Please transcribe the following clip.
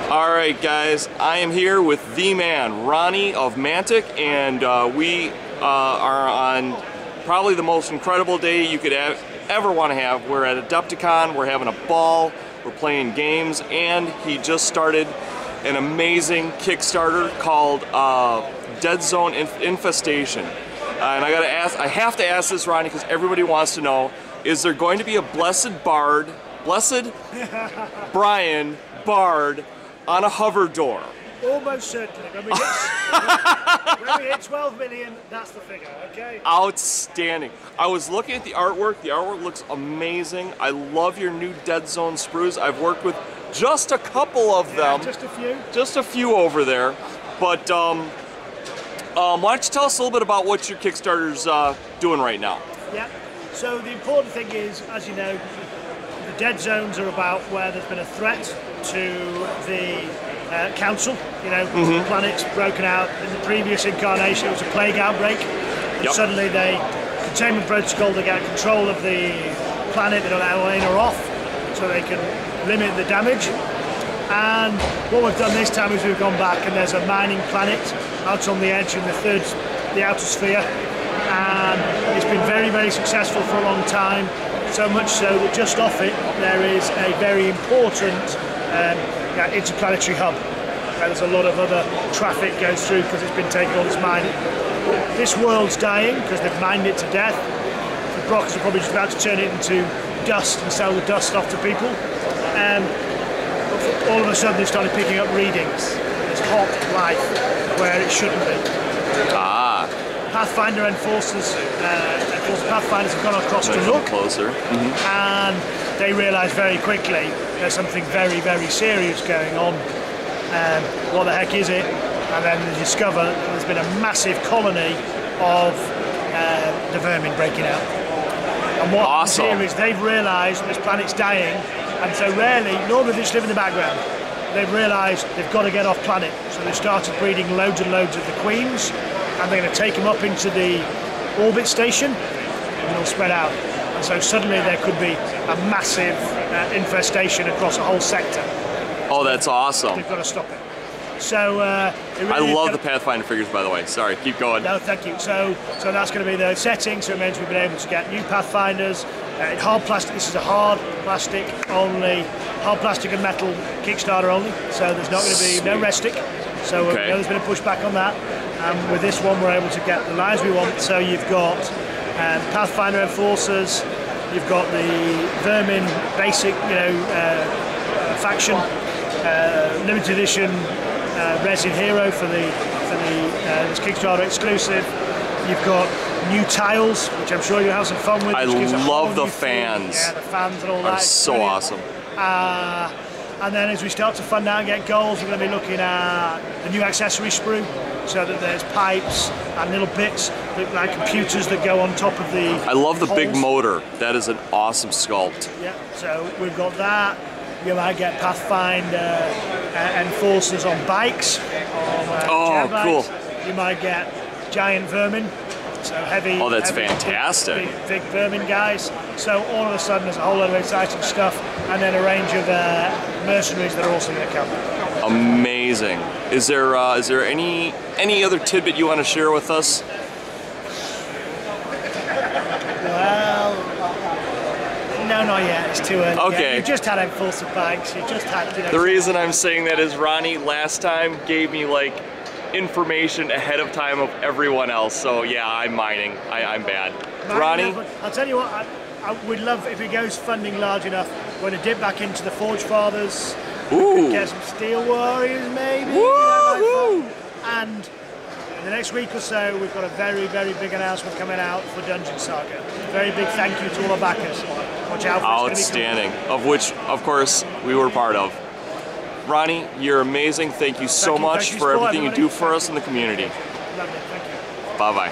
Alright guys, I am here with the man, Ronnie of Mantic, and we are on probably the most incredible day you could ever want to have. We're at Deadzone, we're having a ball, we're playing games, and he just started an amazing Kickstarter called Deadzone Infestation. And I have to ask this, Ronnie, because everybody wants to know, is there going to be a blessed Brian Bard on a hover door? Almost certainly. When we hit 12 million, that's the figure, okay? Outstanding. I was looking at the artwork. The artwork looks amazing. I love your new Deadzone sprues. I've worked with just a couple of them. Just a few? Just a few over there. But why don't you tell us a little bit about what your Kickstarter's doing right now? Yeah. So the important thing is, as you know, the Deadzones are about where there's been a threat to the council. You know, planets broken out. In the previous incarnation, it was a plague outbreak. And suddenly containment protocol, they get control of the planet, they don't know in or off, so they can limit the damage. And what we've done this time is we've gone back and there's a mining planet out on the edge in the outer sphere. And it's been very, very successful for a long time, so much so that just off it there is a very important interplanetary hub. There's a lot of other traffic goes through because it's been taking all this mining. This world's dying because they've mined it to death. The Brockers are probably just about to turn it into dust and sell the dust off to people. All of a sudden they started picking up readings. There's hot life where it shouldn't be. Pathfinder enforcers, Pathfinders have gone across to look, closer. And they realise very quickly there's something very, very serious going on. What the heck is it? And then they discover that there's been a massive colony of the vermin breaking out. And what happens here is they've realised this planet's dying, and so normally they just live in the background. They've realised they've got to get off planet, so they started breeding loads and loads of the queens, and they're going to take them up into the orbit station, and they'll spread out. And so suddenly there could be a massive infestation across a whole sector. Oh, that's awesome. They've got to stop it. So I love the Pathfinder figures, by the way. Sorry, keep going. No, thank you. So that's going to be the setting. So it means we've been able to get new Pathfinders in hard plastic. This is a hard plastic only, hard plastic and metal Kickstarter only. So there's not going to be no restic. So we know there's been a pushback on that. With this one, we're able to get the lines we want. So you've got Pathfinder Enforcers, you've got the Vermin basic, faction, limited edition Resin Hero for this Kickstarter exclusive. You've got new tiles, which I'm sure you'll have some fun with. I love the fans. Yeah, the fans and all that. It's so awesome. And then as we start to fund out and get goals, we're going to be looking at the new accessory sprue, so that there's pipes and little bits like computers that go on top of the I love the holes. big motor. That is an awesome sculpt. Yeah, so we've got that. You might get Pathfinder enforcers on bikes. On, cool. You might get giant vermin. So heavy. Oh, that's fantastic. Big vermin guys. So all of a sudden there's a whole lot of exciting stuff, and then a range of mercenaries that are also going to come. Amazing. Is there any other tidbit you want to share with us? Well, no, not yet. It's too early. Okay. You just had enforcer bags. You just had. The reason I'm saying that is Ronnie last time gave me information ahead of time of everyone else. So yeah, I'm mining. I'm bad. Ronnie? I'll tell you what, I would love, if it goes funding large enough, we're going to dip back into the Forge Fathers. Ooh. Get some Steel Warriors maybe. Woo-hoo. And in the next week or so, we've got a very, very big announcement coming out for Dungeon Saga. Very big thank you to all our backers. Watch out for outstanding. Of which, of course, we were part of. Ronnie, you're amazing. Thank you so much for everything you do for us in the community. Lovely. Thank you. Bye-bye.